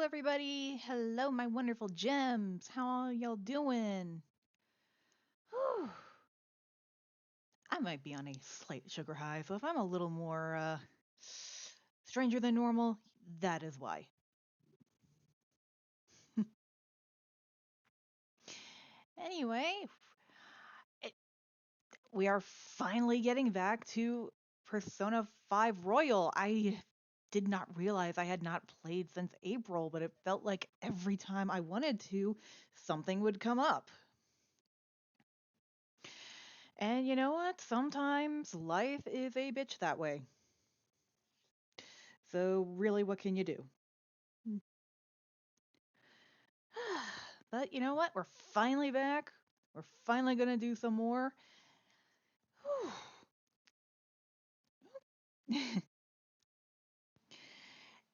everybody. Hello, my wonderful gems. How are y'all doing? Whew. I might be on a slight sugar high, so if I'm a little more stranger than normal, that is why. Anyway, it, we are finally getting back to Persona 5 Royal. I did not realize I had not played since April, but it felt like every time I wanted to, something would come up. And you know what? Sometimes life is a bitch that way. So, really, what can you do? Mm. But you know what? We're finally back. We're finally going to do some more.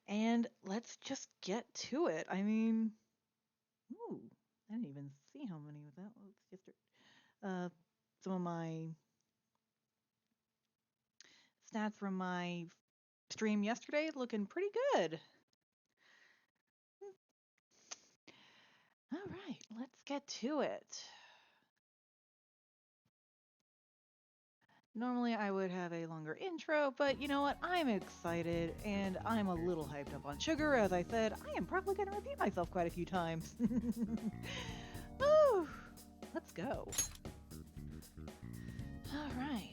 And let's just get to it. I mean, ooh, I didn't even see how many was that. Let's just some of my stats from my stream yesterday looking pretty good. All right, let's get to it. Normally I would have a longer intro, but you know what? I'm excited and I'm a little hyped up on sugar. As I said, I am probably going to repeat myself quite a few times. Whew, let's go. All right.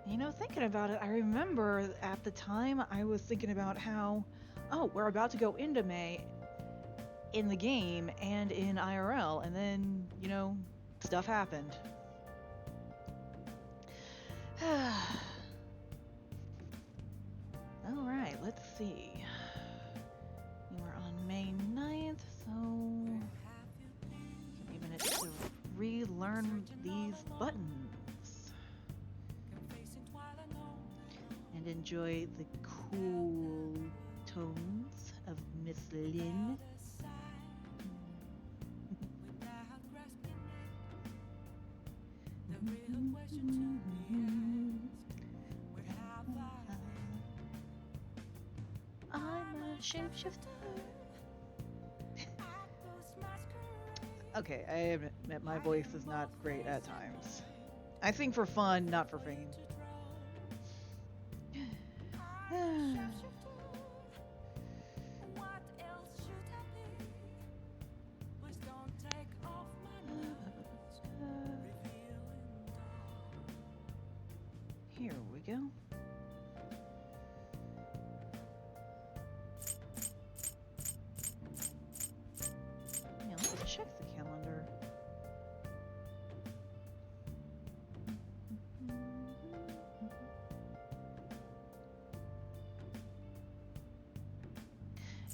You know, thinking about it, I remember at the time I was thinking about how, oh, we're about to go into May in the game and in IRL, and then, you know, stuff happened. All right, let's see. We're on May 9th, so give me a minute to relearn these buttons and enjoy the cool tones of Miss Lynn. I'm a shapeshifter. Okay, I admit my voice is not great at times. I sing for fun, not for fame. Here we go. Yeah, let's check the calendar.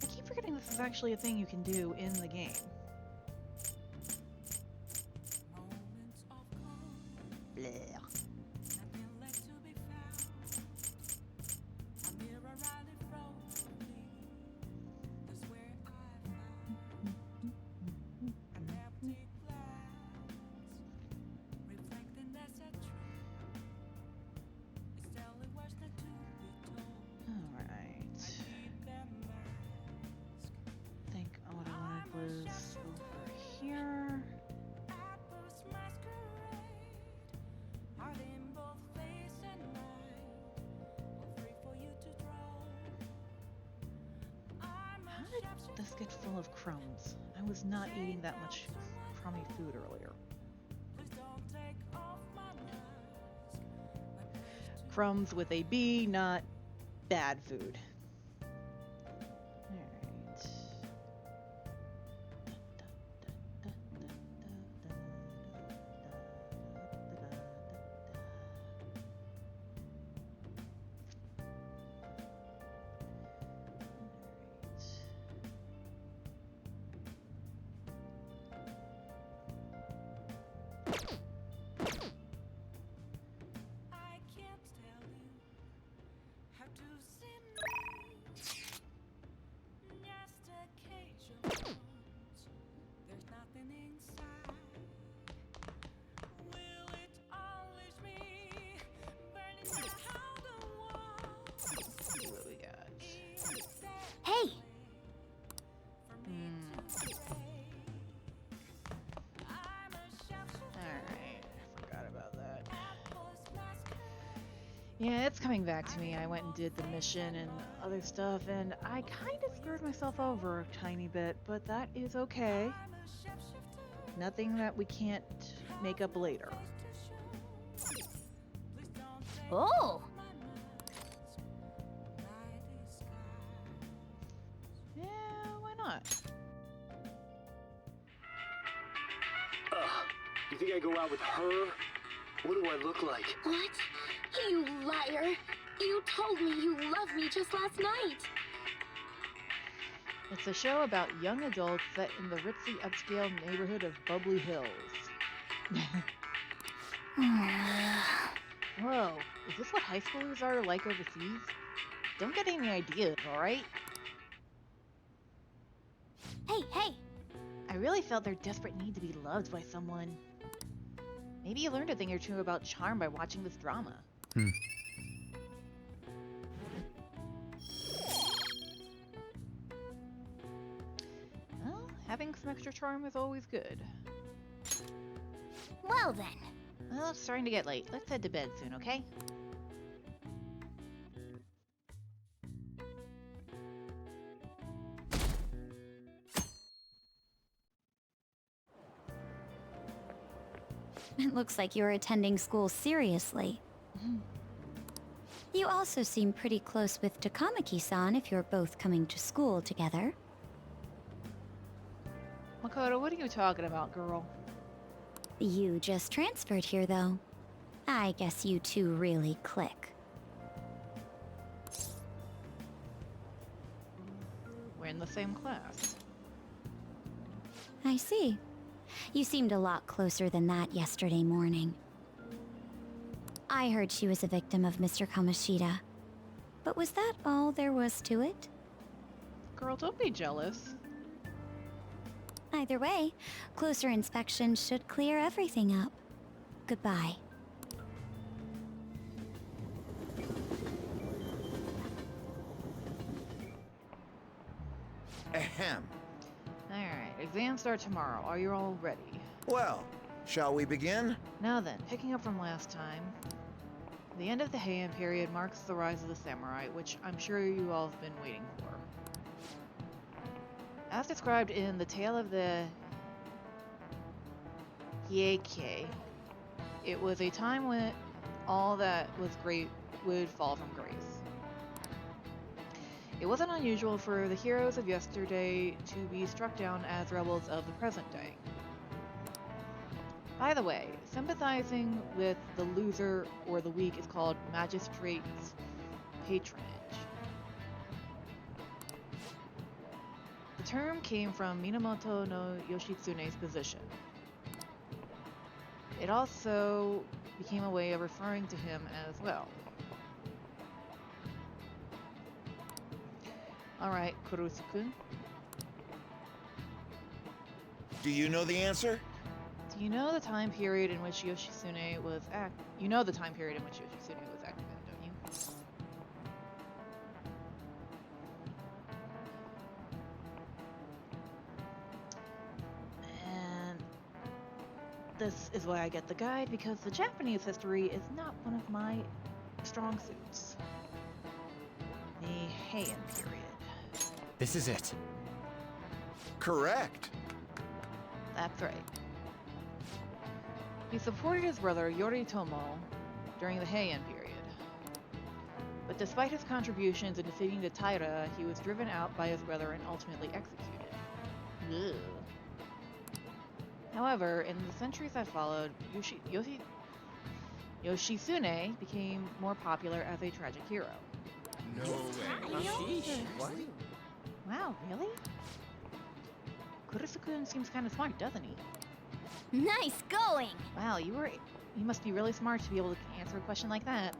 I keep forgetting this is actually a thing you can do in the game. Bleh. This get full of crumbs. I was not eating that much crummy food earlier. Crumbs with a B, not bad food. Alright. Yeah, it's coming back to me. I went and did the mission and other stuff, and I kind of screwed myself over a tiny bit, but that is okay. Nothing that we can't make up later. Oh! Yeah, why not? You think I go out with her? What do I look like? What? You liar! You told me you loved me just last night! It's a show about young adults set in the ritzy upscale neighborhood of Bubbly Hills. Whoa, is this what high schoolers are like overseas? Don't get any ideas, alright? Hey! I really felt their desperate need to be loved by someone. Maybe you learned a thing or two about charm by watching this drama. Well, having some extra charm is always good. Well then. Well, it's starting to get late. Let's head to bed soon, okay? It looks like you're attending school seriously. You also seem pretty close with Takamaki-san if you're both coming to school together. Makoto, what are you talking about, girl? You just transferred here, though. I guess you two really click. We're in the same class. I see. You seemed a lot closer than that yesterday morning. I heard she was a victim of Mr. Kamoshida. But was that all there was to it? Girl, don't be jealous. Either way, closer inspection should clear everything up. Goodbye. Ahem. Alright, exams start tomorrow. Are you all ready? Well, shall we begin? Now then, picking up from last time. The end of the Heian period marks the rise of the samurai, which I'm sure you all have been waiting for. As described in the Tale of the Heike, it was a time when all that was great would fall from grace. It wasn't unusual for the heroes of yesterday to be struck down as rebels of the present day. By the way, sympathizing with the loser or the weak is called magistrate's patronage. The term came from Minamoto no Yoshitsune's position. It also became a way of referring to him as well. Alright, Kurusu-kun. Do you know the answer? Do you know the time period in which Yoshitsune was You know the time period in which Yoshitsune was active in, don't you? And this is why I get the guide, because the Japanese history is not one of my strong suits. The Heian period. This is it. Correct. That's right. He supported his brother Yoritomo during the Heian period. But despite his contributions in defeating the Taira, he was driven out by his brother and ultimately executed. Ugh. However, in the centuries that followed, Yoshitsune became more popular as a tragic hero. No way. What? Wow, really? Kurusu-kun seems kind of smart, doesn't he? Nice going! Wow, you must be really smart to be able to answer a question like that.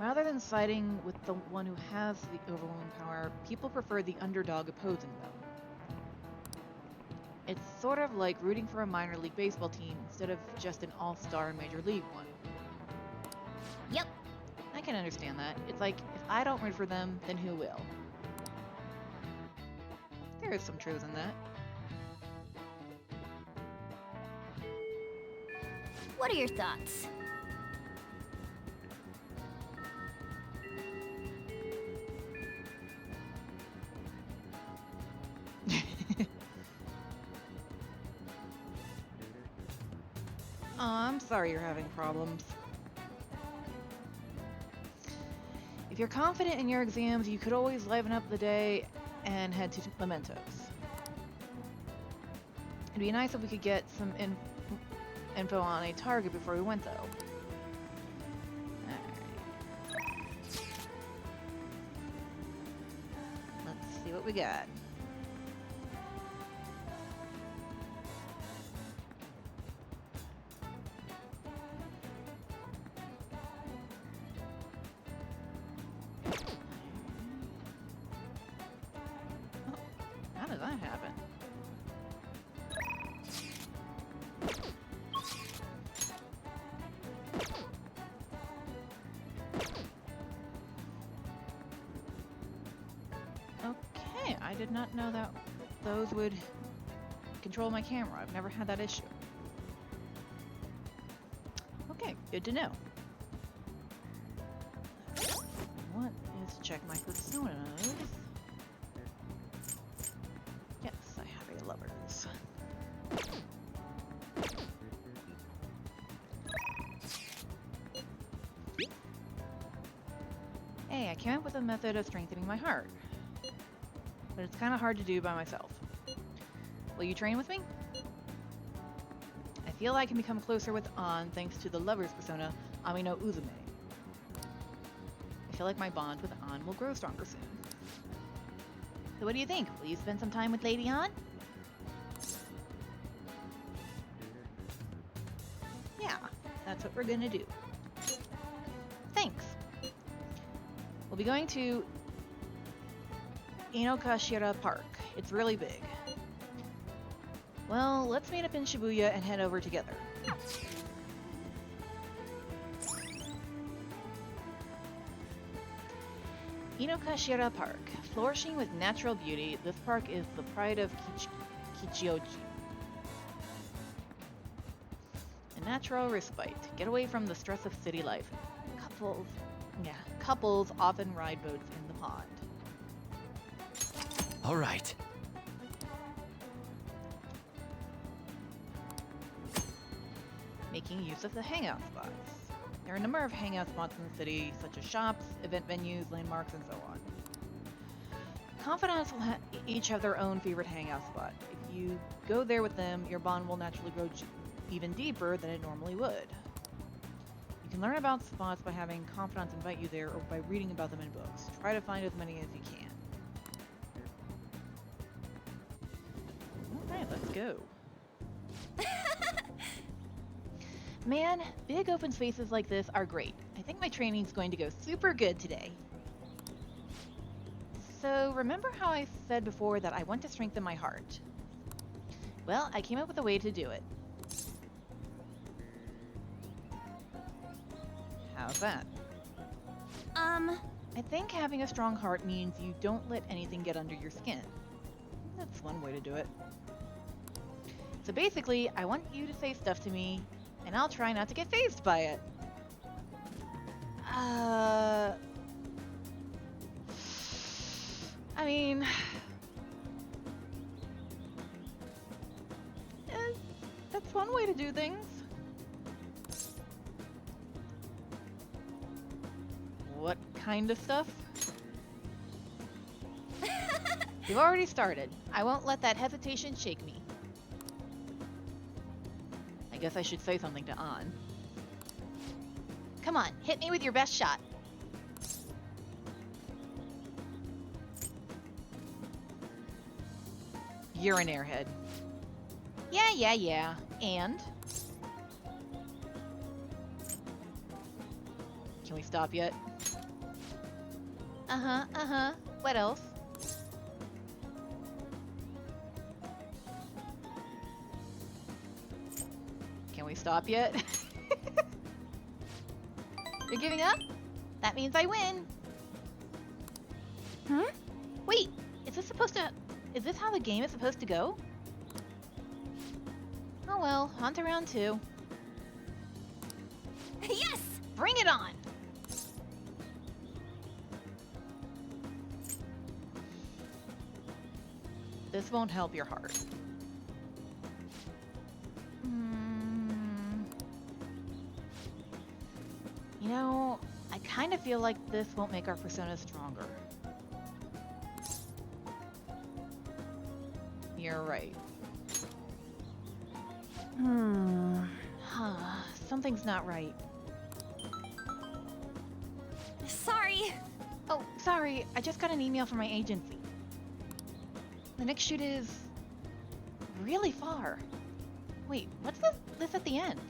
Rather than siding with the one who has the overwhelming power, people prefer the underdog opposing them. It's sort of like rooting for a minor league baseball team instead of just an all-star major league one. Yep. I can understand that. It's like, if I don't root for them, then who will? There is some truth in that. What are your thoughts? Oh, I'm sorry you're having problems. If you're confident in your exams, you could always liven up the day and head to Mementos. It'd be nice if we could get some info on a target before we went, though. Alright. Let's see what we got. How did that happen? Okay, I did not know that those would control my camera. I've never had that issue. Okay, good to know. What is check my personas? Yes, I have a lovers. Hey, I came up with a method of strengthening my heart. But it's kind of hard to do by myself. Will you train with me? I feel I can become closer with An thanks to the lover's persona, Amino Uzume. I feel like my bond with An will grow stronger soon. So what do you think? Will you spend some time with Lady An? Yeah, that's what we're gonna do. Thanks. We'll be going to Inokashira Park. It's really big. Well, let's meet up in Shibuya and head over together. Inokashira Park. Flourishing with natural beauty, this park is the pride of Kichioji. A natural respite. Get away from the stress of city life. Couples often ride boats in the pond. All right. Making use of the hangout spots. There are a number of hangout spots in the city, such as shops, event venues, landmarks, and so on. Confidants will each have their own favorite hangout spot. If you go there with them, your bond will naturally grow even deeper than it normally would. You can learn about spots by having confidants invite you there or by reading about them in books. Try to find as many as you can. Alright, let's go. Man, big open spaces like this are great. I think my training's going to go super good today. So, remember how I said before that I want to strengthen my heart? Well, I came up with a way to do it. How's that? I think having a strong heart means you don't let anything get under your skin. That's one way to do it. So basically, I want you to say stuff to me, and I'll try not to get fazed by it. I mean... that's one way to do things. What kind of stuff? You've already started. I won't let that hesitation shake me. I guess I should say something to An. Come on, hit me with your best shot. You're an airhead. Yeah. And? Can we stop yet? Uh-huh. What else? Can we stop yet? You're giving up? That means I win. Huh? Wait, is this how the game is supposed to go? Oh well, on to round 2. Yes! Bring it on! This won't help your heart. You know, I kind of feel like this won't make our persona stronger. You're right. Something's not right. Sorry. Oh, sorry. I just got an email from my agency. The next shoot is really far. Wait, what's this at the end?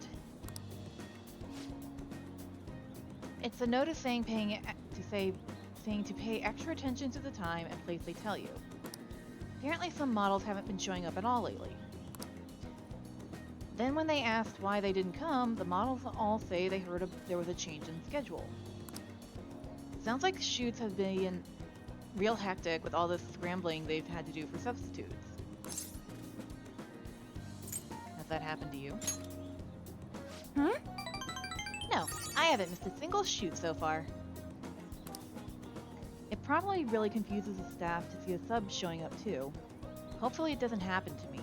It's a notice saying to pay extra attention to the time and place they tell you. Apparently some models haven't been showing up at all lately. Then when they asked why they didn't come, the models all say they heard there was a change in schedule. Sounds like shoots have been real hectic with all this scrambling they've had to do for substitutes. Has that happened to you? No, I haven't missed a single shoot so far. It probably really confuses the staff to see a sub showing up too. Hopefully it doesn't happen to me.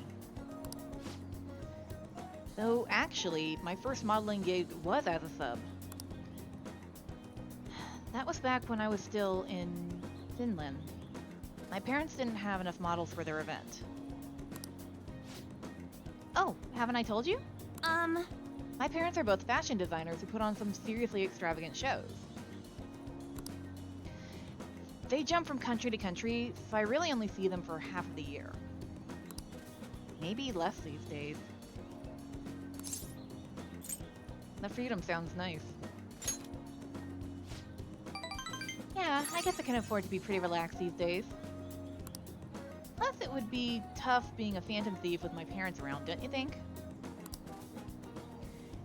Though actually, my first modeling gig was as a sub. That was back when I was still in Finland. My parents didn't have enough models for their event. Oh, haven't I told you? My parents are both fashion designers who put on some seriously extravagant shows. They jump from country to country, so I really only see them for half of the year. Maybe less these days. The freedom sounds nice. Yeah, I guess I can afford to be pretty relaxed these days. Plus, it would be tough being a phantom thief with my parents around, don't you think?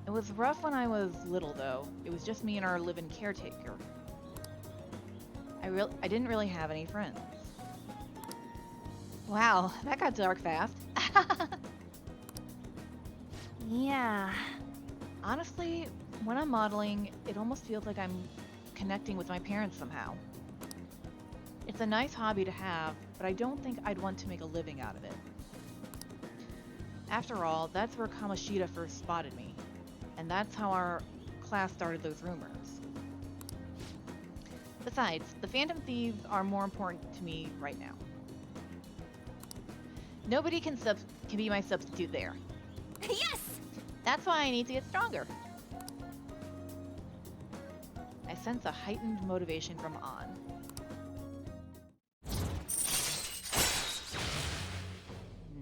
It was rough when I was little, though. It was just me and our live-in caretaker. I didn't really have any friends. Wow, that got dark fast. Yeah. Honestly, when I'm modeling, it almost feels like I'm connecting with my parents somehow. It's a nice hobby to have, but I don't think I'd want to make a living out of it. After all, that's where Kamoshida first spotted me, and that's how our class started those rumors. Besides, the Phantom Thieves are more important to me right now. Nobody can be my substitute there. Yes! That's why I need to get stronger. I sense a heightened motivation from An.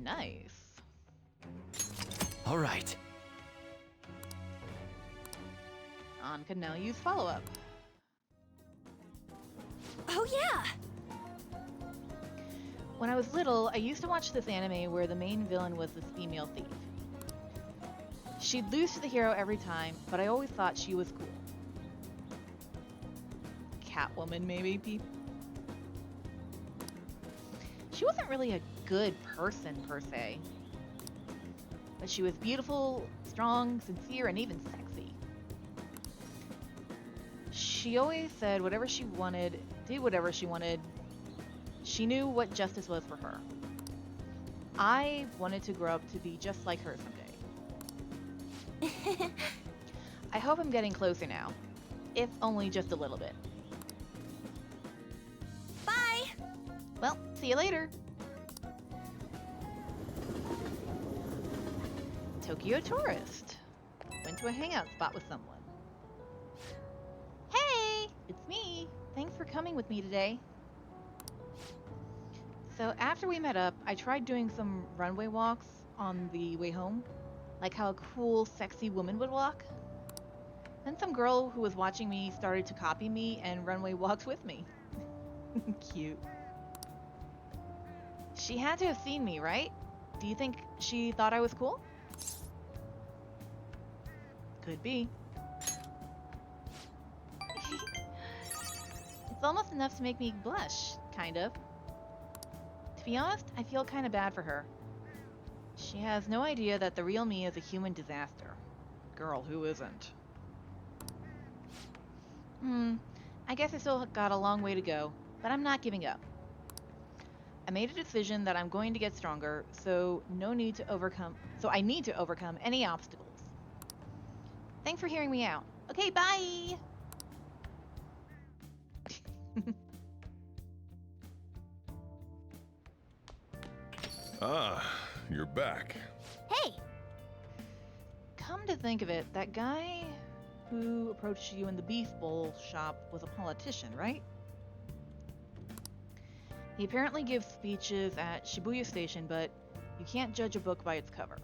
Nice. All right. An can now use follow-up. Oh yeah! When I was little, I used to watch this anime where the main villain was this female thief. She'd lose to the hero every time, but I always thought she was cool. Catwoman, maybe, Pete? She wasn't really a good person, per se. But she was beautiful, strong, sincere, and even sexy. She always said whatever she wanted, did whatever she wanted. She knew what justice was for her. I wanted to grow up to be just like her someday. I hope I'm getting closer now, if only just a little bit. Bye! Well, see you later. Tokyo tourist. Went to a hangout spot with someone. Hey, it's me. Thanks for coming with me today. So after we met up, I tried doing some runway walks on the way home, like how a cool, sexy woman would walk. Then some girl who was watching me started to copy me and runway walked with me. Cute. She had to have seen me, right? Do you think she thought I was cool? Could be. It's almost enough to make me blush, kind of. To be honest, I feel kind of bad for her. She has no idea that the real me is a human disaster. Girl, who isn't? Hmm, I guess I still got a long way to go, but I'm not giving up. I made a decision that I'm going to get stronger, so I need to overcome any obstacles. Thanks for hearing me out. Okay, bye! Ah, you're back. Hey! Come to think of it, that guy who approached you in the Beef Bowl shop was a politician, right? He apparently gives speeches at Shibuya Station, but you can't judge a book by its cover.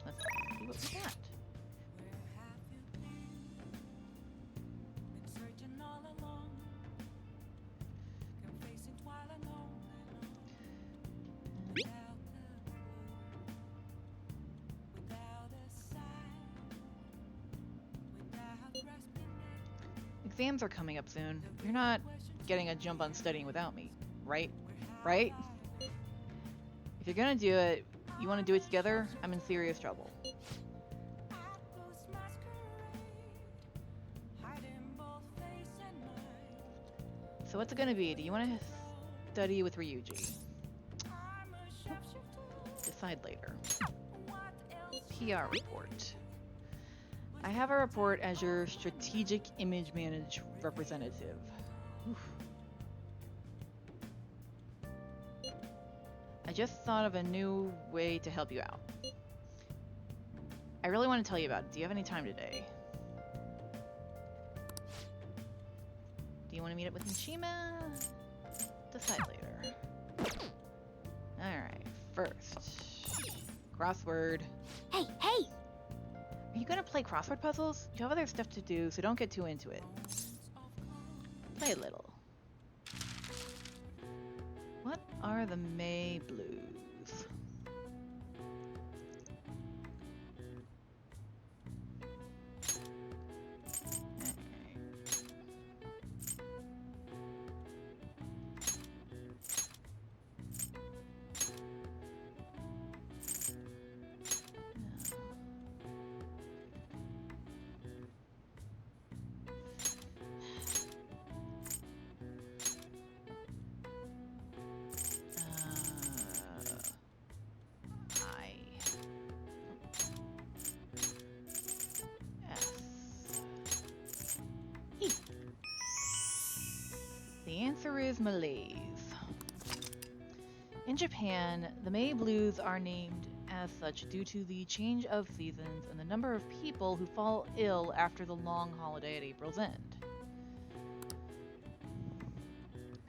Let's see what we got. Exams are coming up soon. You're not getting a jump on studying without me, right? Right? If you're gonna do it, you want to do it together, I'm in serious trouble. So what's it gonna be? Do you want to study with Ryuji? Decide later. PR report. I have a report as your strategic image manage representative. Oof. I just thought of a new way to help you out. I really want to tell you about it. Do you have any time today? Do you want to meet up with Mishima? Decide later. Alright, first. Crossword. Hey, hey! Are you gonna play crossword puzzles? You have other stuff to do, so don't get too into it. Play a little. What are the May Blues? The answer is malaise. In Japan, the May Blues are named as such due to the change of seasons and the number of people who fall ill after the long holiday at April's end.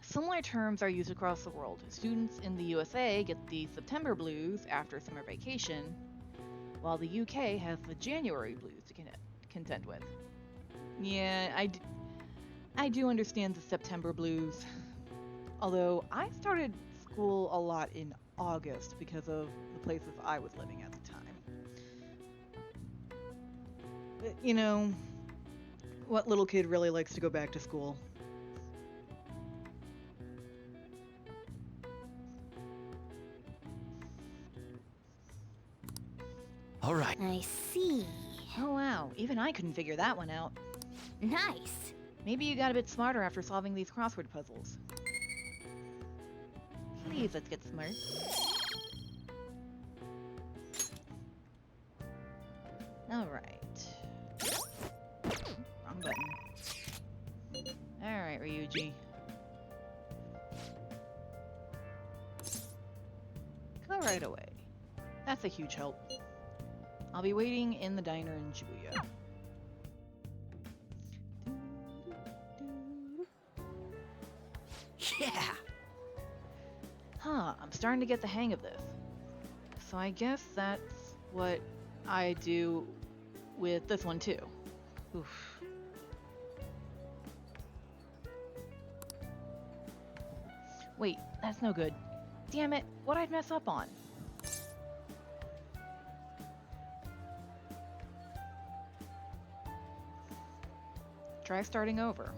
Similar terms are used across the world. Students in the USA get the September blues after summer vacation, while the UK has the January blues to contend with. Yeah, I do understand the September blues. Although I started school a lot in August because of the places I was living at the time. But, you know, what little kid really likes to go back to school? All right. I see. Oh wow, even I couldn't figure that one out. Nice. Maybe you got a bit smarter after solving these crossword puzzles. Please, let's get smart. Alright. Wrong button. Alright, Ryuji. Go right away. That's a huge help. I'll be waiting in the diner in Shibuya. Yeah. Huh, I'm starting to get the hang of this. So I guess that's what I do with this one too. Oof. Wait, that's no good. Damn it, what'd I mess up on? Try starting over.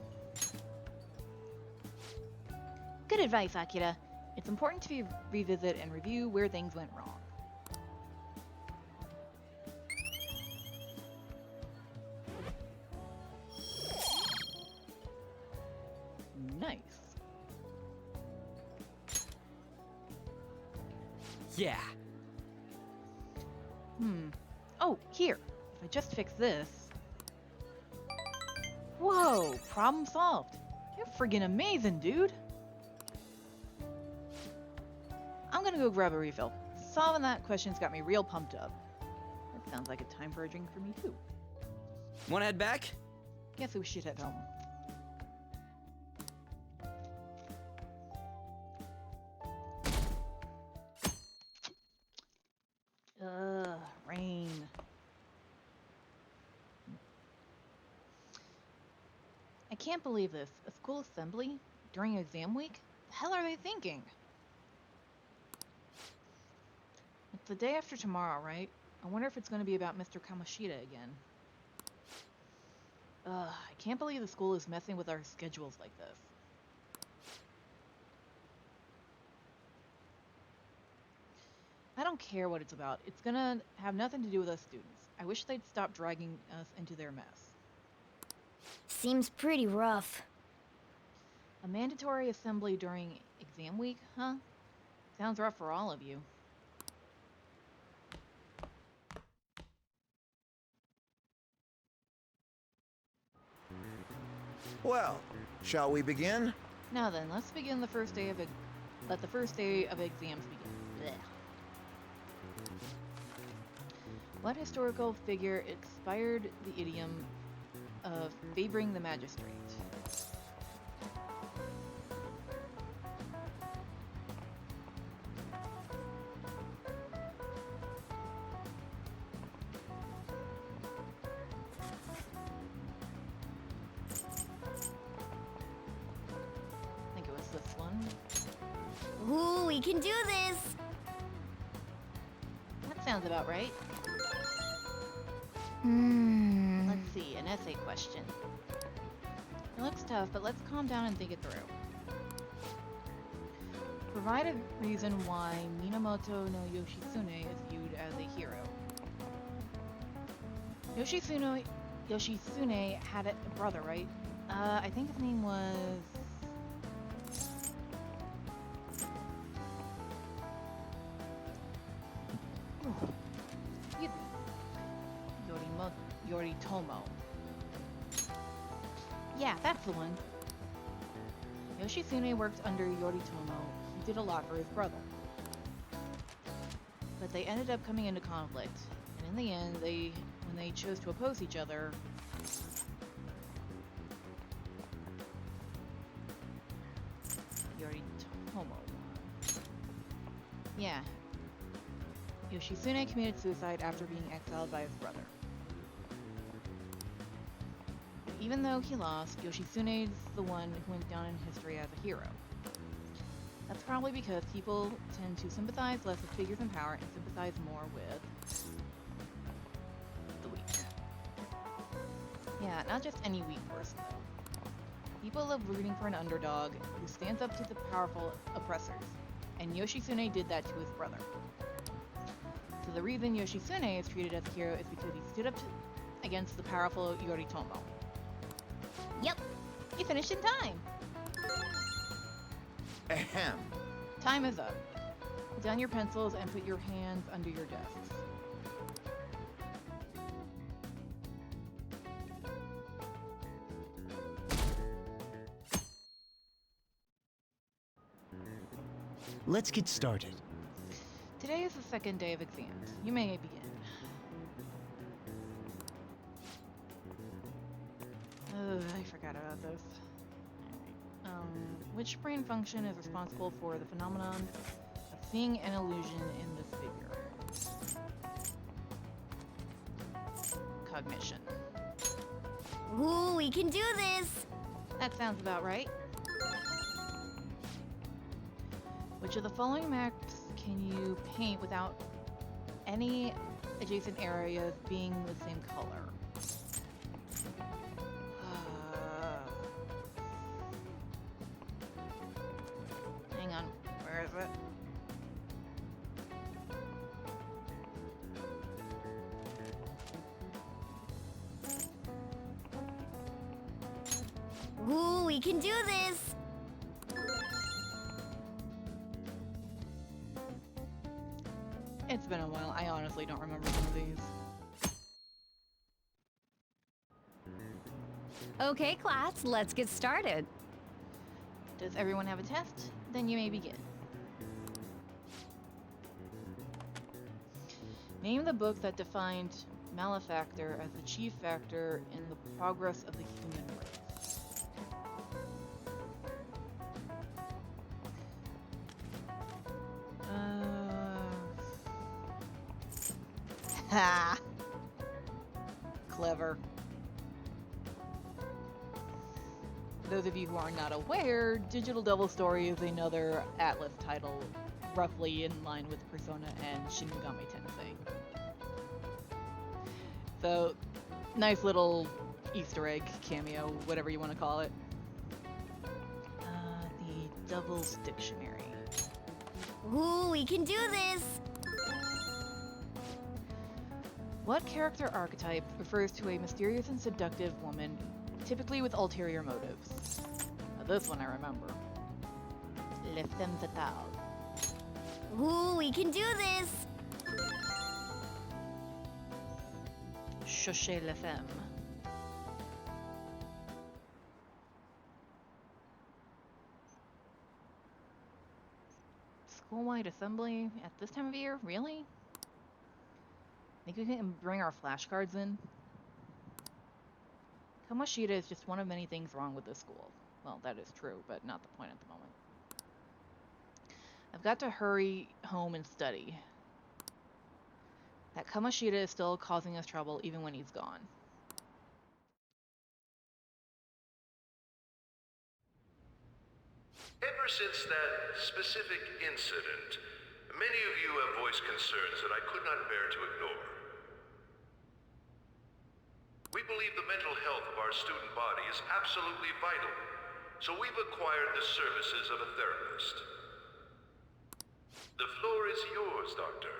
Good advice, Akira. It's important to revisit and review where things went wrong. Yeah. Oh, here. If I just fix this. Whoa, problem solved. You're friggin' amazing, dude. I'm gonna go grab a refill. Solving that question's got me real pumped up. That sounds like a time for a drink for me, too. Wanna head back? Guess we should head home. Rain. I can't believe this. A school assembly? During exam week? The hell are they thinking? It's the day after tomorrow, right? I wonder if it's going to be about Mr. Kamoshida again. I can't believe the school is messing with our schedules like this. I don't care what it's about. It's gonna have nothing to do with us students. I wish they'd stop dragging us into their mess. Seems pretty rough. A mandatory assembly during exam week, huh? Sounds rough for all of you. Well, shall we begin? Now then, let's begin the first day of let the first day of exams begin. Blech. What historical figure inspired the idiom of favoring the magistrate? I think it was this one. Ooh, we can do this! That sounds about right. Let's see, an essay question. It looks tough, but let's calm down and think it through. Provide a reason why Minamoto no Yoshitsune is viewed as a hero. Yoshitsune had a brother, right? I think his name was... Excuse me. Yoritomo. Yeah, that's the one. Yoshitsune worked under Yoritomo. He did a lot for his brother. But they ended up coming into conflict, and in the end, when they chose to oppose each other, Yoritomo. Yeah. Yoshitsune committed suicide after being exiled by his brother. Even though he lost, Yoshitsune's the one who went down in history as a hero. That's probably because people tend to sympathize less with figures in power and sympathize more with the weak. Yeah, not just any weak person, though. People love rooting for an underdog who stands up to the powerful oppressors, and Yoshitsune did that to his brother. So the reason Yoshitsune is treated as a hero is because he stood up against the powerful Yoritomo. Yep. You finished in time! Ahem. Time is up. Put down your pencils and put your hands under your desks. Let's get started. Today is the second day of exams. You may begin. I forgot about this. Which brain function is responsible for the phenomenon of seeing an illusion in this figure? Cognition. Ooh, we can do this! That sounds about right. Which of the following maps can you paint without any adjacent areas being the same color? Hang on, where is it? Ooh, we can do this! It's been a while. I honestly don't remember some of these. Okay, class, let's get started. Does everyone have a test? Then you may begin. Name the book that defined malefactor as the chief factor in the progress of the human race. Ha! Clever. For those of you who are not aware, Digital Devil Story is another Atlas title, roughly in line with Persona and Shin Megami Tensei. So, nice little Easter egg cameo, whatever you want to call it. The Devil's Dictionary. Ooh, we can do this! What character archetype refers to a mysterious and seductive woman, typically with ulterior motives? Now, this one I remember. Le Femme Fatale. Ooh, we can do this! Cherchez la femme. School-wide assembly at this time of year? Really? Think we can bring our flashcards in? Kamoshida is just one of many things wrong with this school. Well, that is true, but not the point at the moment. I've got to hurry home and study. That Kamoshida is still causing us trouble even when he's gone. Ever since that specific incident, many of you have voiced concerns that I could not bear to ignore. We believe the mental health of our student body is absolutely vital, so we've acquired the services of a therapist. The floor is yours, Doctor.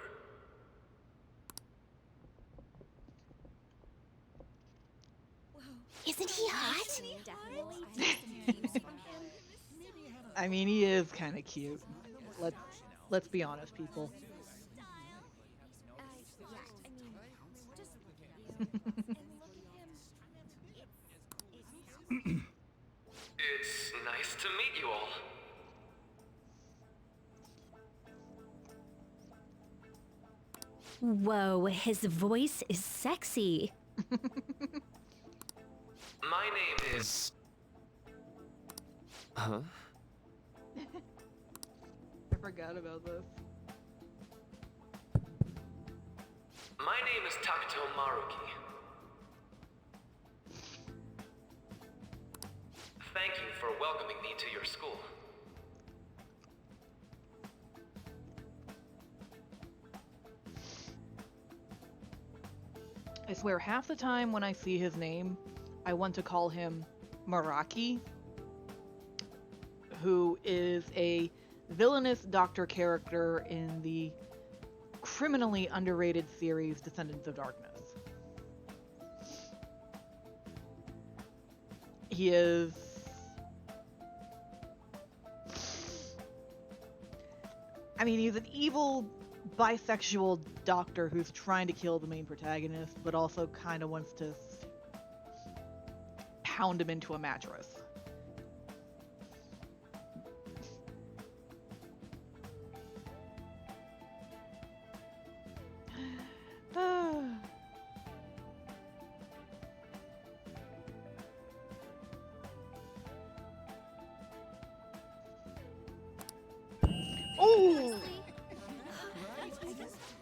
Isn't he hot? I mean, he is kind of cute. Let's be honest, people. It's nice to meet you all. Whoa, his voice is sexy. My name is... Huh? I forgot about this. My name is Takuto Maruki. Thank you for welcoming me to your school. I swear, half the time when I see his name, I want to call him Maraki, who is a villainous doctor character in the criminally underrated series Descendants of Darkness. He is... I mean, he's an evil bisexual doctor who's trying to kill the main protagonist, but also kind of wants to pound him into a mattress. Oh!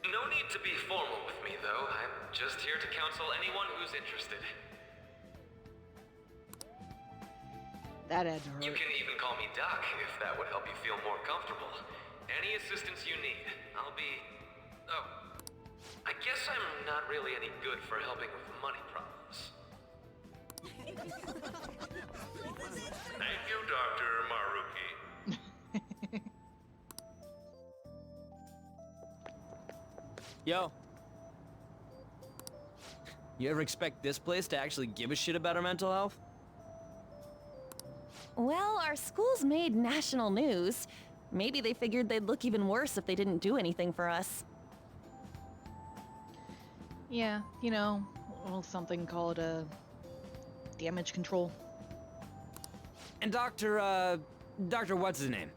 No need to be formal with me, though. I'm just here to counsel anyone who's interested. That had to hurt. You can even call me Doc, if that would help you feel more comfortable. Any assistance you need, I'll be... Oh, I guess I'm not really any good for helping with money problems. Thank you, Dr. Maruki. Yo. You ever expect this place to actually give a shit about our mental health? Well, our school's made national news. Maybe they figured they'd look even worse if they didn't do anything for us. Yeah, you know, well, something called damage control. And Dr. What's his name?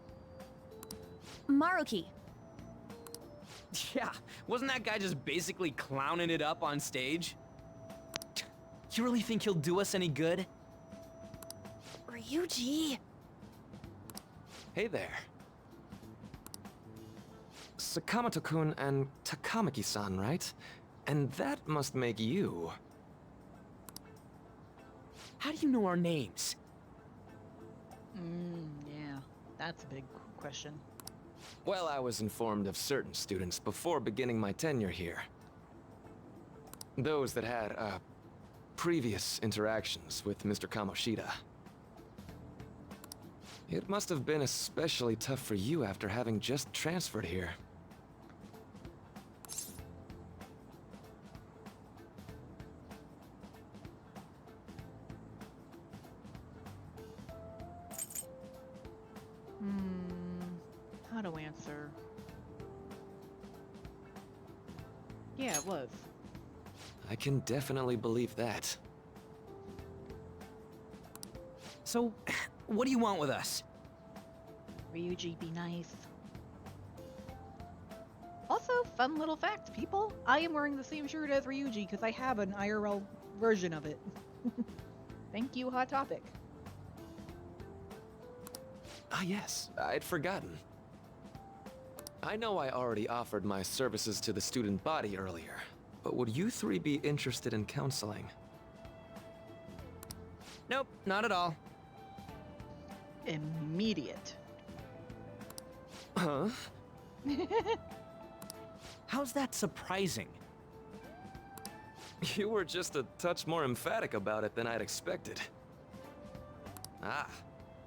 Maruki. Yeah, wasn't that guy just basically clowning it up on stage? You really think he'll do us any good? Ryuji. Hey there. Sakamoto-kun and Takamaki-san, right? And that must make you... How do you know our names? Yeah, that's a big question. Well, I was informed of certain students before beginning my tenure here. Those that had, previous interactions with Mr. Kamoshida. It must have been especially tough for you after having just transferred here. How to answer? Yeah, it was. I can definitely believe that. So, what do you want with us? Ryuji, be nice. Also, fun little fact, people. I am wearing the same shirt as Ryuji because I have an IRL version of it. Thank you, Hot Topic. Ah yes, I'd forgotten. I know I already offered my services to the student body earlier, but would you three be interested in counseling? Nope, not at all. Immediate. Huh? How's that surprising? You were just a touch more emphatic about it than I'd expected. Ah,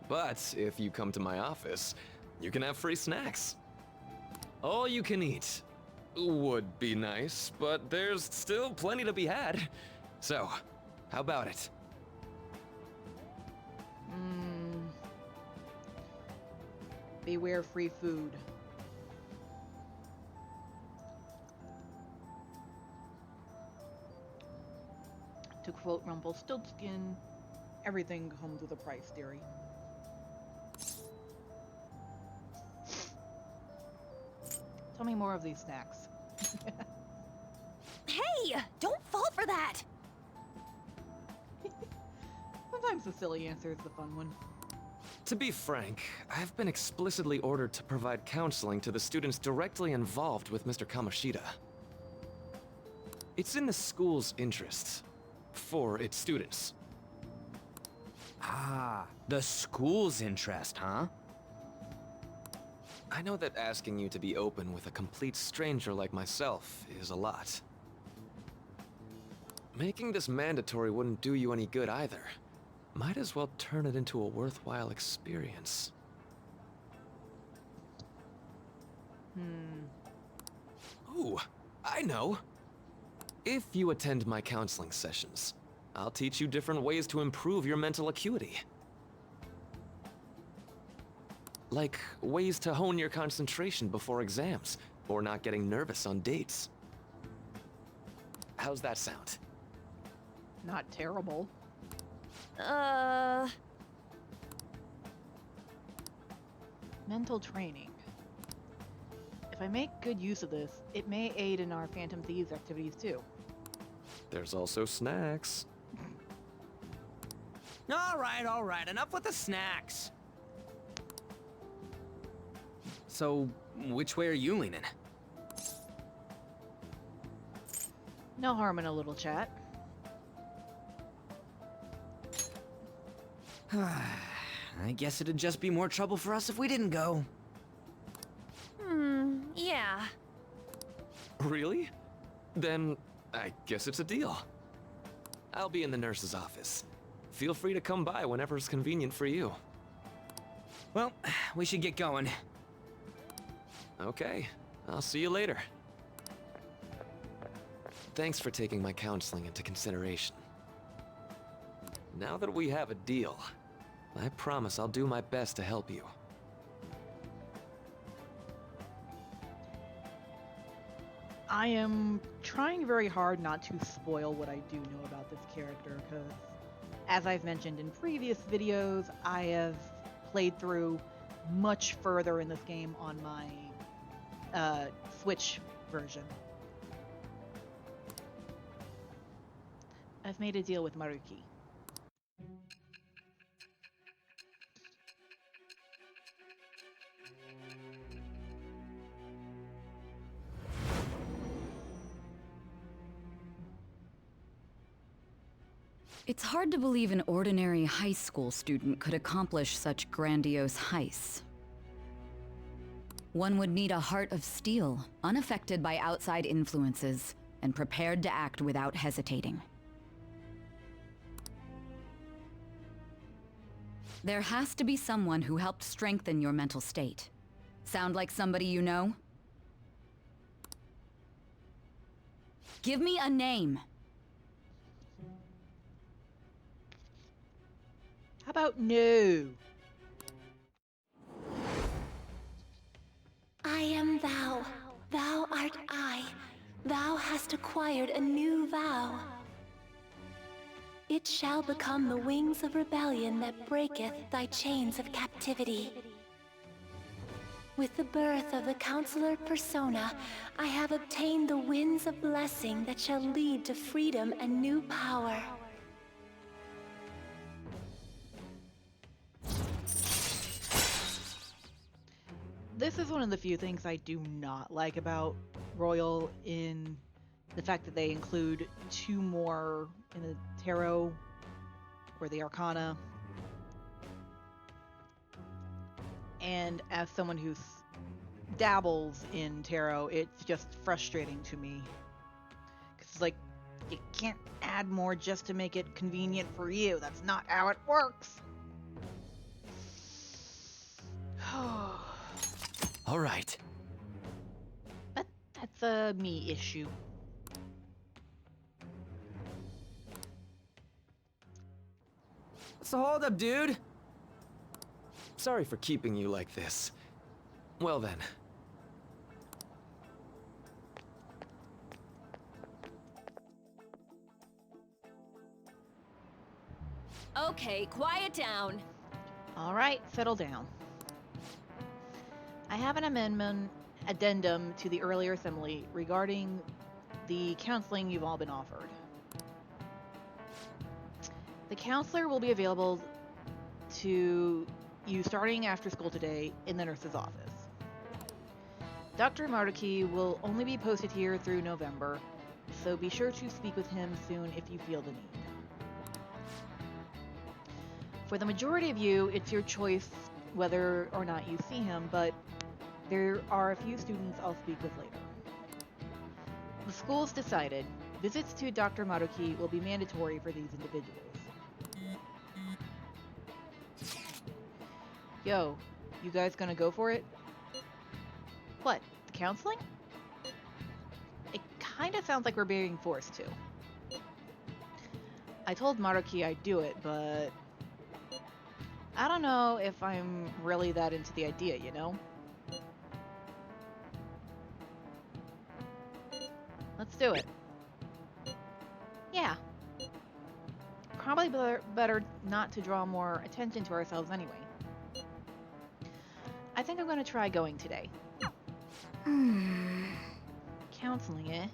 but if you come to my office, you can have free snacks. All you can eat. Would be nice, but there's still plenty to be had. So, how about it? Beware free food. To quote Rumpelstiltskin, everything comes with a price, dearie. Tell me more of these snacks. Hey, don't fall for that. Sometimes the silly answer is the fun one. To be frank, I've been explicitly ordered to provide counseling to the students directly involved with Mr. Kamoshida. It's in the school's interests. For its students. Ah, the school's interest, huh? I know that asking you to be open with a complete stranger like myself is a lot. Making this mandatory wouldn't do you any good either. Might as well turn it into a worthwhile experience. Ooh, I know! If you attend my counseling sessions, I'll teach you different ways to improve your mental acuity. Like ways to hone your concentration before exams, or not getting nervous on dates. How's that sound? Not terrible. Mental training. If I make good use of this, it may aid in our Phantom Thieves activities too. There's also snacks. All right, enough with the snacks. So, which way are you leaning? No harm in a little chat. I guess it'd just be more trouble for us if we didn't go. Yeah. Really? Then I guess it's a deal. I'll be in the nurse's office. Feel free to come by whenever it's convenient for you. Well, we should get going. Okay, I'll see you later. Thanks for taking my counseling into consideration. Now that we have a deal, I promise I'll do my best to help you. I am trying very hard not to spoil what I do know about this character, because, as I've mentioned in previous videos, I have played through much further in this game on my Switch version. I've made a deal with Maruki. It's hard to believe an ordinary high school student could accomplish such grandiose heists. One would need a heart of steel, unaffected by outside influences, and prepared to act without hesitating. There has to be someone who helped strengthen your mental state. Sound like somebody you know? Give me a name. How about no? I am thou. Thou art I. Thou hast acquired a new vow. It shall become the wings of rebellion that breaketh thy chains of captivity. With the birth of the Counselor Persona, I have obtained the winds of blessing that shall lead to freedom and new power. This is one of the few things I do not like about Royal, in the fact that they include 2 more in the Tarot or the Arcana. And as someone who dabbles in Tarot, it's just frustrating to me. Because it's like, you can't add more just to make it convenient for you. That's not how it works. All right. But that's a me issue. So hold up, dude. Sorry for keeping you like this. Well then. Okay, quiet down. All right, settle down. I have an addendum to the earlier assembly regarding the counseling you've all been offered. The counselor will be available to you starting after school today in the nurse's office. Dr. Maruki will only be posted here through November, so be sure to speak with him soon if you feel the need. For the majority of you, it's your choice whether or not you see him, but there are a few students I'll speak with later. The school's decided visits to Dr. Maruki will be mandatory for these individuals. Yo, you guys gonna go for it? What, the counseling? It kinda sounds like we're being forced to. I told Maruki I'd do it, but I don't know if I'm really that into the idea, you know? Let's do it. Yeah. Probably better not to draw more attention to ourselves anyway. I think I'm gonna try going today. Counseling, eh?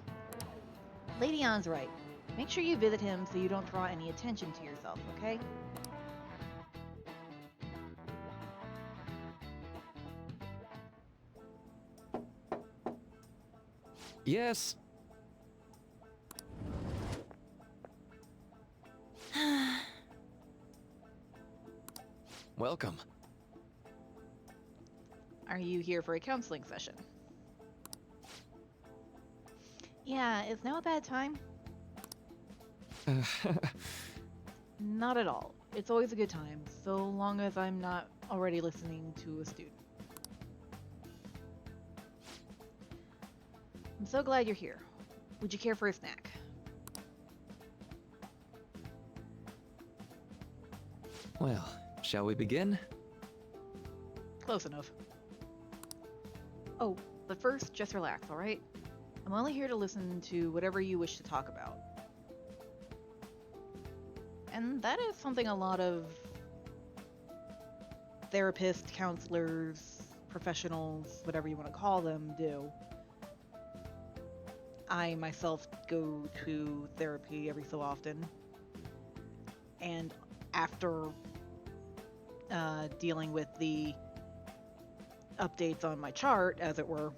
Lady Ann's right. Make sure you visit him so you don't draw any attention to yourself, okay? Yes. Welcome. Are you here for a counseling session? Yeah, is now a bad time? Not at all. It's always a good time, so long as I'm not already listening to a student. I'm so glad you're here. Would you care for a snack? Well, shall we begin? Close enough. Oh, but first, just relax, alright? I'm only here to listen to whatever you wish to talk about. And that is something a lot of therapists, counselors, professionals, whatever you want to call them, do. I myself go to therapy every so often. And after dealing with the updates on my chart, as it were,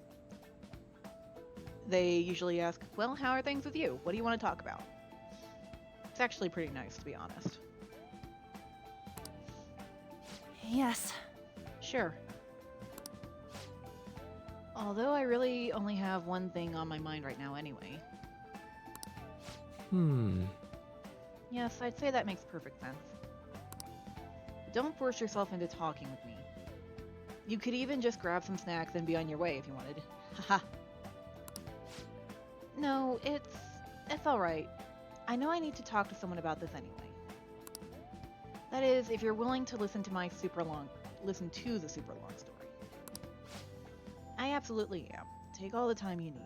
they usually ask, well, how are things with you? What do you want to talk about? It's actually pretty nice, to be honest. Yes. Sure. Although I really only have one thing on my mind right now anyway. Yes, I'd say that makes perfect sense. Don't force yourself into talking with me. You could even just grab some snacks and be on your way if you wanted. Haha. No, it's alright. I know I need to talk to someone about this anyway. That is, if you're willing to listen to the super long story. I absolutely am. Take all the time you need.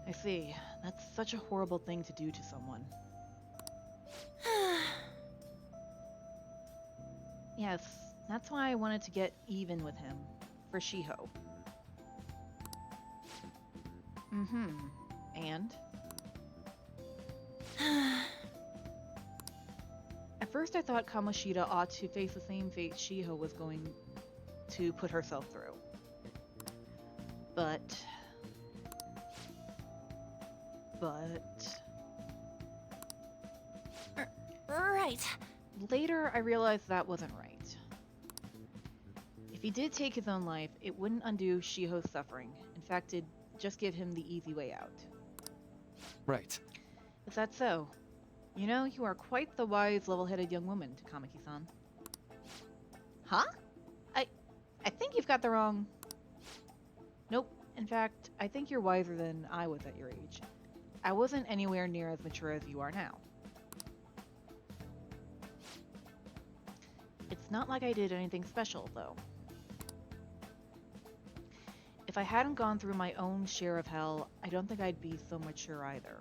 I see. That's such a horrible thing to do to someone. Yes, that's why I wanted to get even with him. For Shiho. And? At first I thought Kamoshida ought to face the same fate Shiho was going to put herself through. But... Right. Later, I realized that wasn't right. If he did take his own life, it wouldn't undo Shiho's suffering. In fact, it'd just give him the easy way out. Right. Is that so? You know, you are quite the wise, level-headed young woman, Takamaki-san. Huh? I think you've got the wrong... Nope. In fact, I think you're wiser than I was at your age. I wasn't anywhere near as mature as you are now. It's not like I did anything special, though. If I hadn't gone through my own share of hell, I don't think I'd be so mature either.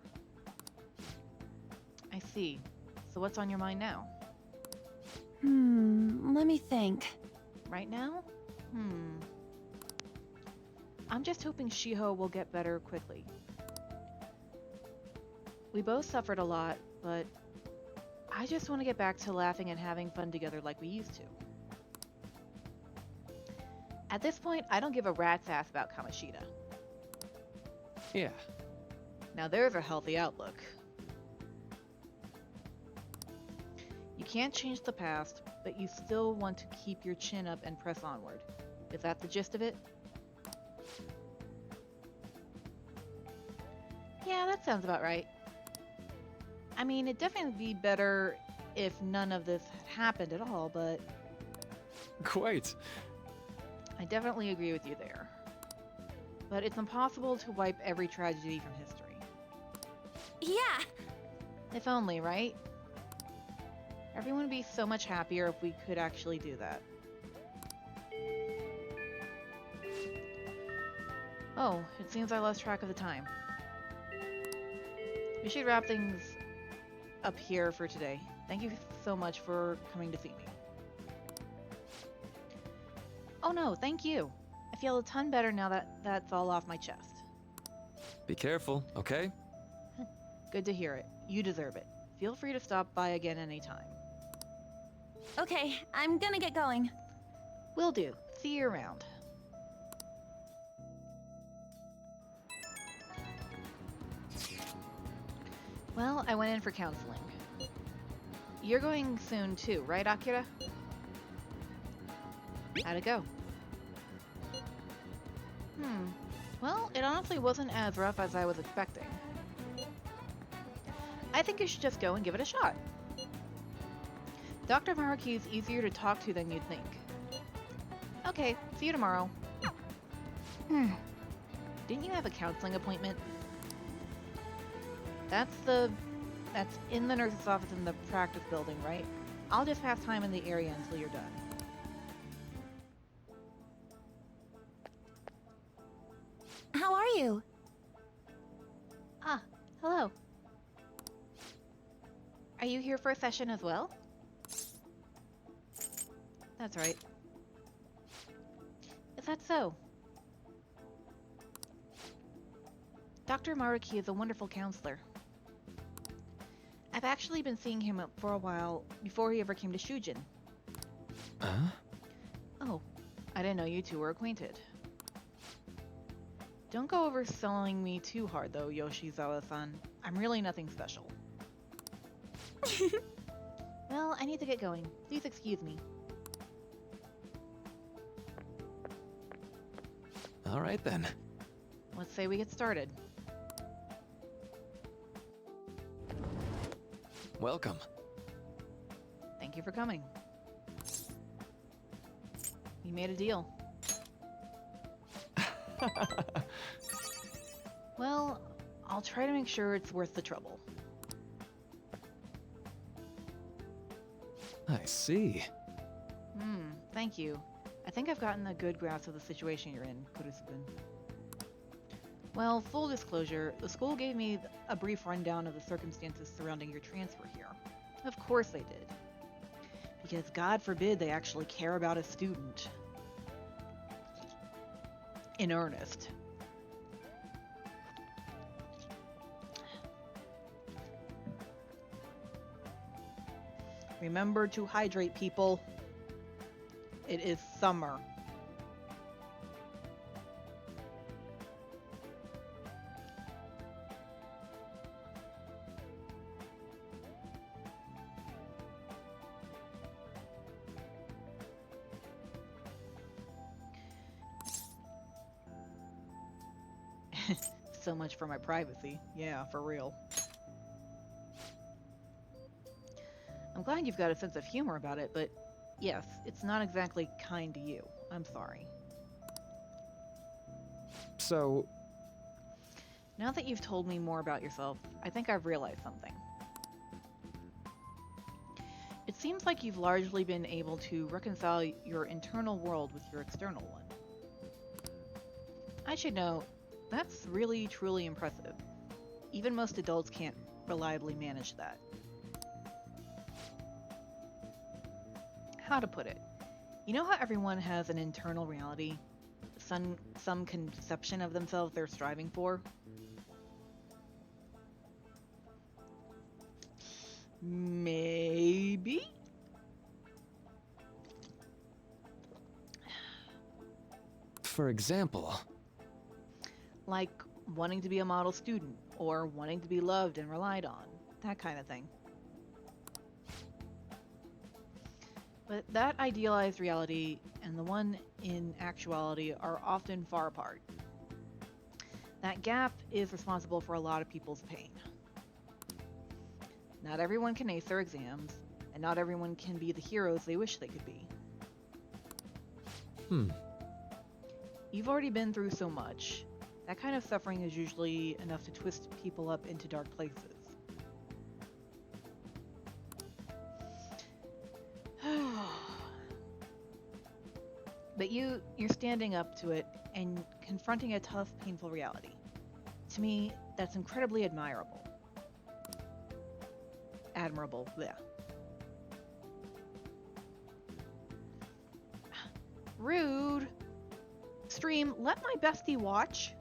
I see. So what's on your mind now? Let me think. Right now? I'm just hoping Shiho will get better quickly. We both suffered a lot, but I just want to get back to laughing and having fun together like we used to. At this point, I don't give a rat's ass about Kamoshida. Yeah. Now there's a healthy outlook. You can't change the past, but you still want to keep your chin up and press onward. Is that the gist of it? Yeah, that sounds about right. I mean, it'd definitely be better if none of this had happened at all, but... Quite. I definitely agree with you there. But it's impossible to wipe every tragedy from history. Yeah! If only, right? Everyone would be so much happier if we could actually do that. Oh, it seems I lost track of the time. We should wrap things up here for today. Thank you so much for coming to see me. Oh no, thank you. I feel a ton better now that that's all off my chest. Be careful, okay? Good to hear it. You deserve it. Feel free to stop by again anytime. Okay, I'm gonna get going. Will do. See you around. Well, I went in for counseling. You're going soon too, right, Akira? How'd it go? Well, it honestly wasn't as rough as I was expecting. I think you should just go and give it a shot. Dr. Maruki is easier to talk to than you'd think. Okay, see you tomorrow. Didn't you have a counseling appointment? That's in the nurse's office in the practice building, right? I'll just pass time in the area until you're done. How are you? Ah, hello. Are you here for a session as well? That's right. Is that so? Dr. Maruki is a wonderful counselor. I've actually been seeing him for a while before he ever came to Shujin. Huh? Oh, I didn't know you two were acquainted. Don't go overselling me too hard though, Yoshizawa-san. I'm really nothing special. Well, I need to get going. Please excuse me. All right then. Let's say we get started. Welcome. Thank you for coming. We made a deal. Well, I'll try to make sure it's worth the trouble. I see. Thank you. I think I've gotten a good grasp of the situation you're in, Kurusu-kun. Well, full disclosure, the school gave me a brief rundown of the circumstances surrounding your transfer here. Of course they did. Because God forbid they actually care about a student. In earnest. Remember to hydrate, people. It is summer. So much for my privacy. Yeah, for real. I'm glad you've got a sense of humor about it, but yes, it's not exactly kind to you. I'm sorry. So, Now that you've told me more about yourself, I think I've realized something. It seems like you've largely been able to reconcile your internal world with your external one. I should note, that's really, truly impressive. Even most adults can't reliably manage that. How to put it? You know how everyone has an internal reality? Some conception of themselves they're striving for? Maybe? for example... Like wanting to be a model student, or wanting to be loved and relied on. That kind of thing. But that idealized reality and the one in actuality are often far apart. That gap is responsible for a lot of people's pain. Not everyone can ace their exams, and not everyone can be the heroes they wish they could be. You've already been through so much. That kind of suffering is usually enough to twist people up into dark places. But you're standing up to it and confronting a tough, painful reality. To me, that's incredibly admirable. Admirable, yeah. Rude. Stream, let my bestie watch.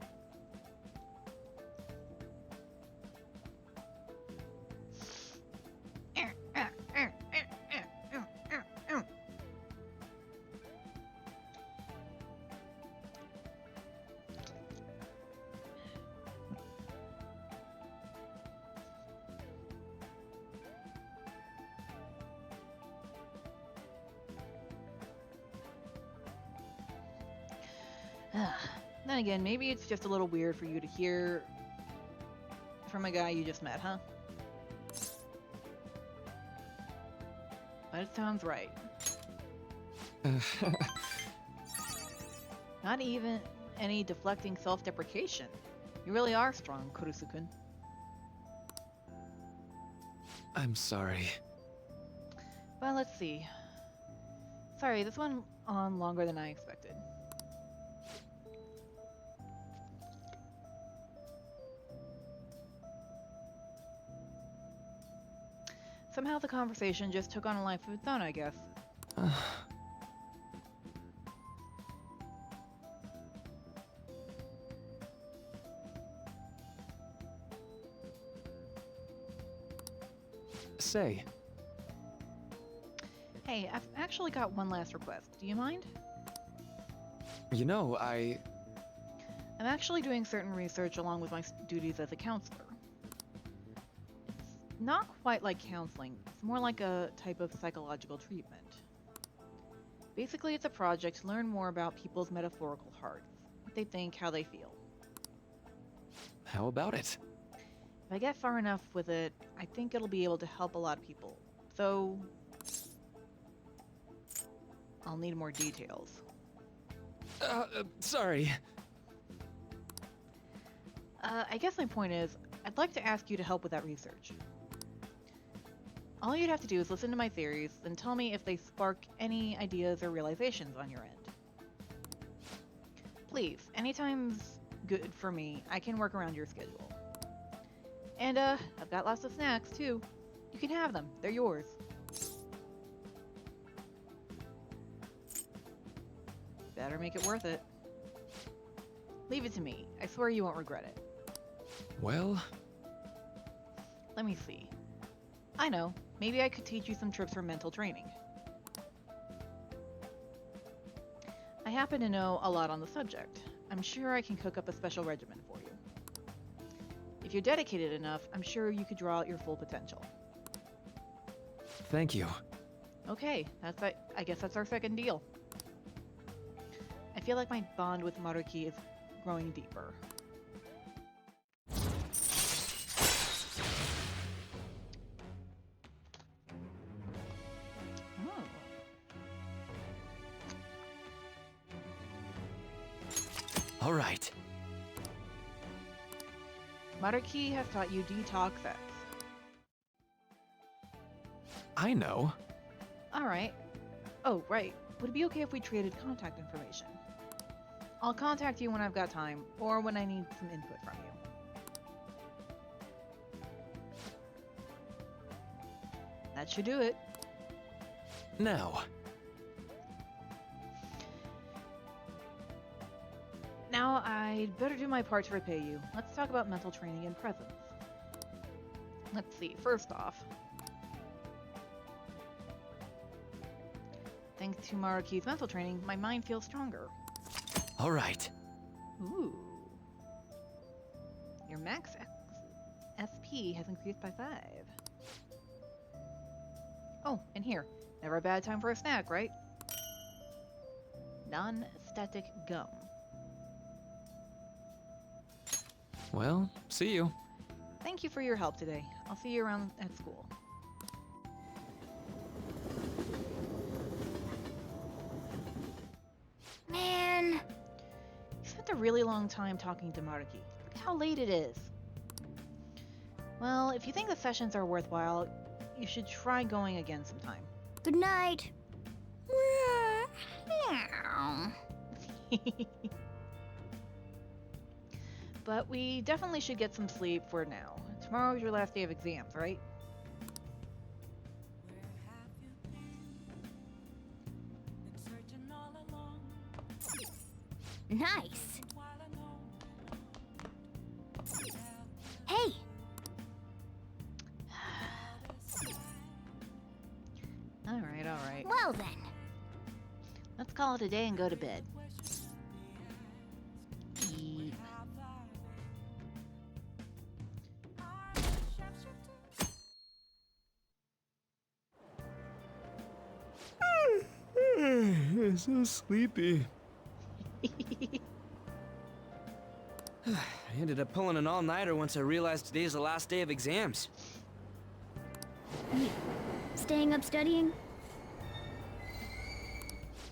Then again, maybe it's just a little weird for you to hear from a guy you just met, huh? But it sounds right. Not even any deflecting self-deprecation. You really are strong, Kurusu-kun. I'm sorry. Well, let's see. Sorry, this went on longer than I expected. Somehow the conversation just took on a life of its own, I guess. Say, Hey, I've actually got one last request. Do you mind? you know, I'm actually doing certain research along with my duties as a counselor. It's not quite like counseling, it's more like a type of psychological treatment. Basically, it's a project to learn more about people's metaphorical hearts, what they think, how they feel. how about it? If I get far enough with it, I think it'll be able to help a lot of people. So, I'll need more details. Sorry. I guess my point is, I'd like to ask you to help with that research. All you'd have to do is listen to my theories, then tell me if they spark any ideas or realizations on your end. Please, anytime's good for me. I can work around your schedule. And, I've got lots of snacks, too. You can have them. They're yours. Better make it worth it. Leave it to me. I swear you won't regret it. Well, Let me see. I know. Maybe I could teach you some tricks for mental training. I happen to know a lot on the subject. I'm sure I can cook up a special regimen for you. If you're dedicated enough, I'm sure you could draw out your full potential. thank you. Okay, I guess that's our second deal. I feel like my bond with Maruki is growing deeper. Oh. All right. Maruki has taught you detox X. I know. Alright. Oh, right. Would it be okay if we traded contact information? I'll contact you when I've got time, or when I need some input from you. That should do it. Now. Now, I'd better do my part to repay you. Let's talk about mental training and presence. Let's see, first off, thanks to Maruki's mental training, my mind feels stronger. All right. Ooh. Your max SP has increased by 5. Oh, and here. Never a bad time for a snack, right? Non-static gum. Well, see you. Thank you for your help today. I'll see you around at school. Man. You spent a really long time talking to Maruki. Look how late it is. Well, if you think the sessions are worthwhile, you should try going again sometime. Good night. But we definitely should get some sleep for now. Tomorrow's your last day of exams, right? Nice. Hey. Alright, alright. Well then. Let's call it a day and go to bed. Eep. I'm so sleepy. I ended up pulling an all-nighter once I realized today's the last day of exams. Staying up studying?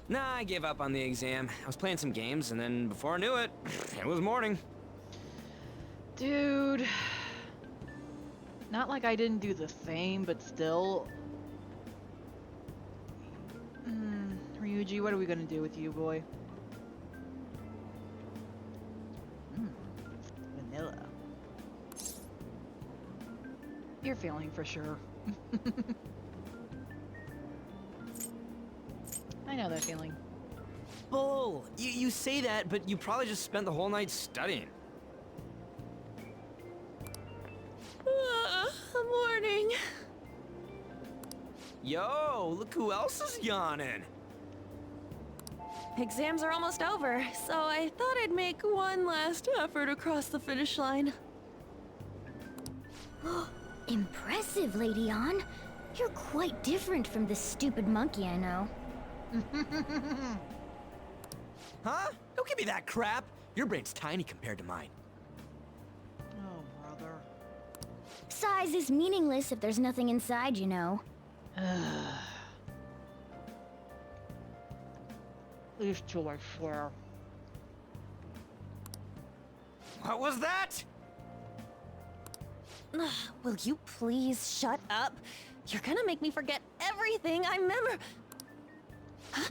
Nah, I gave up on the exam. I was playing some games, and then before I knew it, it was morning. Dude. Not like I didn't do the same, but still. Yuji, what are we gonna do with you, boy? Vanilla. You're failing for sure. I know that feeling. Bull! You say that, but you probably just spent the whole night studying. Morning. Yo, look who else is yawning. Exams are almost over, so I thought I'd make one last effort across the finish line. Impressive, Lady Ann. You're quite different from this stupid monkey I know. Huh? Don't give me that crap. Your brain's tiny compared to mine. Oh, brother. Size is meaningless if there's nothing inside, you know. These two, I swear. What was that? Will you please shut up? You're gonna make me forget everything I remember. Huh?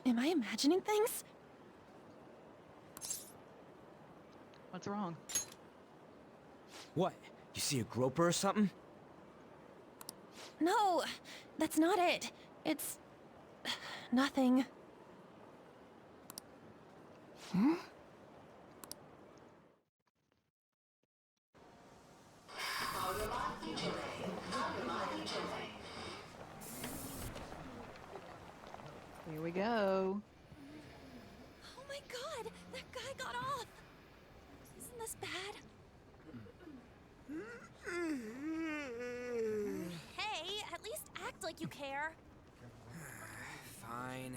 Am I imagining things? What's wrong? What? You see a groper or something? No, that's not it. It's nothing. Hmm? Here we go. Oh my god, that guy got off. Isn't this bad? Hey, at least act like you care. Fine.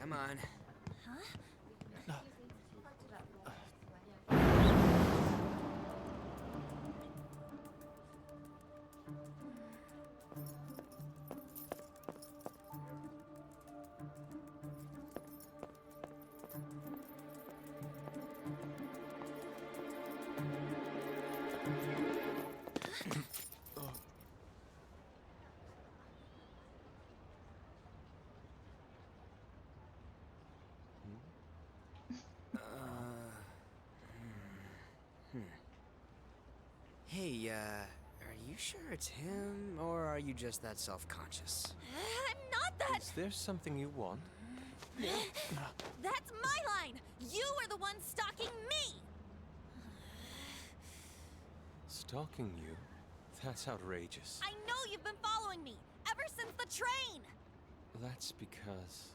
Come on. Huh? Hey, are you sure it's him, or are you just that self-conscious? I'm not that. Is there something you want? That's my line. You are the one stalking me. Stalking you? That's outrageous. I know you've been following me ever since the train. That's because...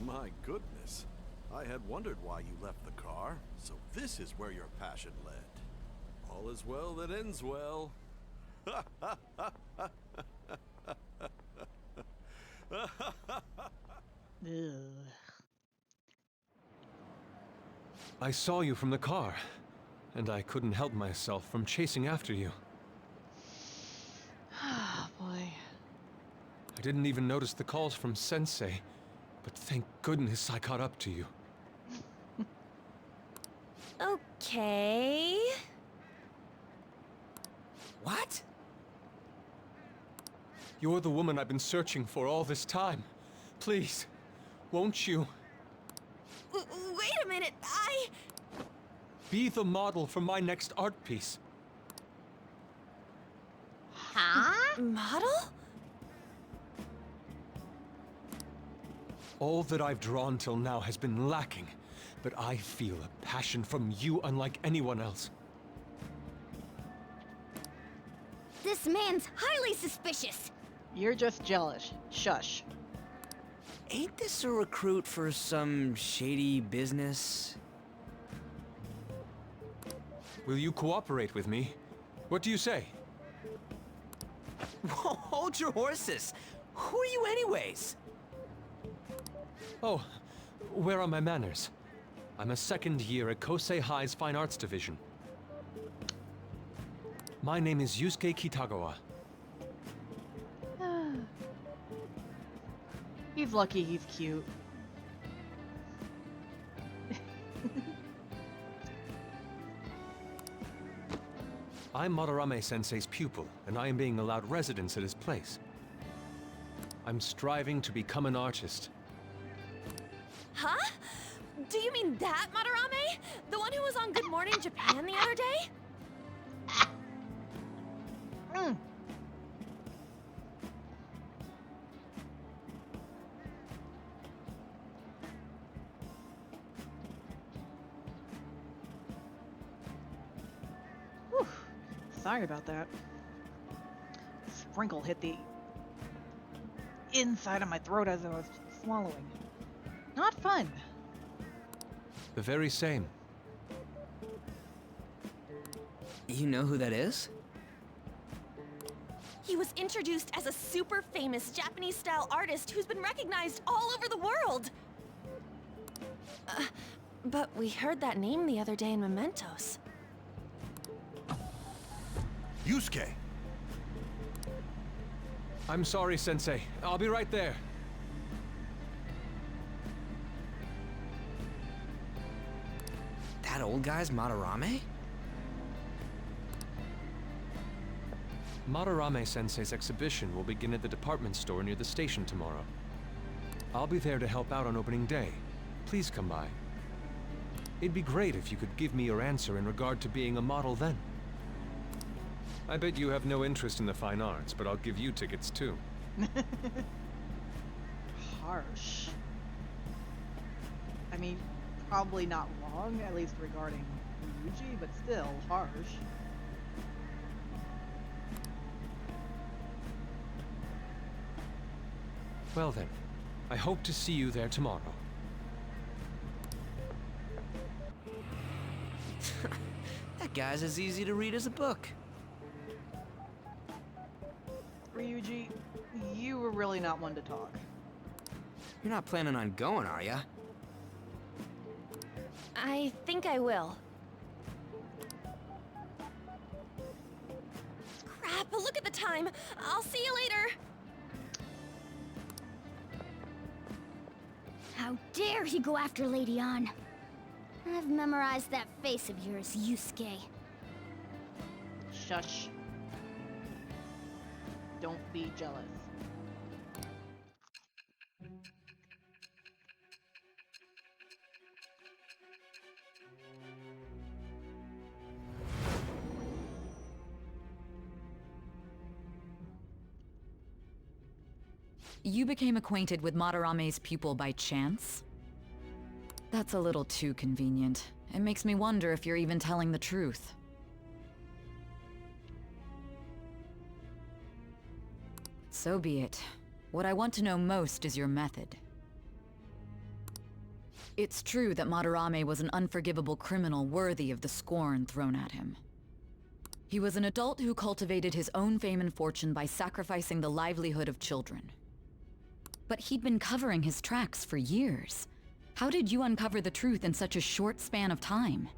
My goodness. I had wondered why you left the car, so this is where your passion led. All is well that ends well. I saw you from the car, and I couldn't help myself from chasing after you. Ah, boy. I didn't even notice the calls from Sensei, but thank goodness I caught up to you. Okay. What? You're the woman I've been searching for all this time. Please, won't you Wait a minute. be the model for my next art piece? Huh? Model? All that I've drawn till now has been lacking, but I feel a passion from you unlike anyone else. This man's highly suspicious. You're just jealous. Shush. Ain't this a recruit for some shady business? Will you cooperate with me? What do you say? Hold your horses. Who are you anyways? Oh, where are my manners? I'm a second year at Kosei High's Fine Arts Division. My name is Yusuke Kitagawa. He's lucky he's cute. I'm Madarame-sensei's pupil, and I am being allowed residence at his place. I'm striving to become an artist. Huh? Do you mean that Madarame? The one who was on Good Morning Japan the other day? Whew. Sorry about that. Sprinkle hit the inside of my throat as I was swallowing. Not fun. The very same. You know who that is? He was introduced as a super famous Japanese-style artist who's been recognized all over the world. But we heard that name the other day in Mementos. Yusuke! I'm sorry, Sensei. I'll be right there. That old guy's Madarame? Madarame-sensei's exhibition will begin at the department store near the station tomorrow. I'll be there to help out on opening day. Please come by. It'd be great if you could give me your answer in regard to being a model then. I bet you have no interest in the fine arts, but I'll give you tickets too. Harsh. I mean, probably not wrong, at least regarding Ryuji, but still harsh. Well then, I hope to see you there tomorrow. That guy's as easy to read as a book. Ryuji, you were really not one to talk. You're not planning on going, are ya? I think I will. Crap, look at the time. I'll see you later. How dare he go after Lady Ann? I've memorized that face of yours, Yusuke. Shush. Don't be jealous. You became acquainted with Madarame's pupil by chance? That's a little too convenient. It makes me wonder if you're even telling the truth. So be it. What I want to know most is your method. It's true that Madarame was an unforgivable criminal worthy of the scorn thrown at him. He was an adult who cultivated his own fame and fortune by sacrificing the livelihood of children. But he'd been covering his tracks for years. How did you uncover the truth in such a short span of time?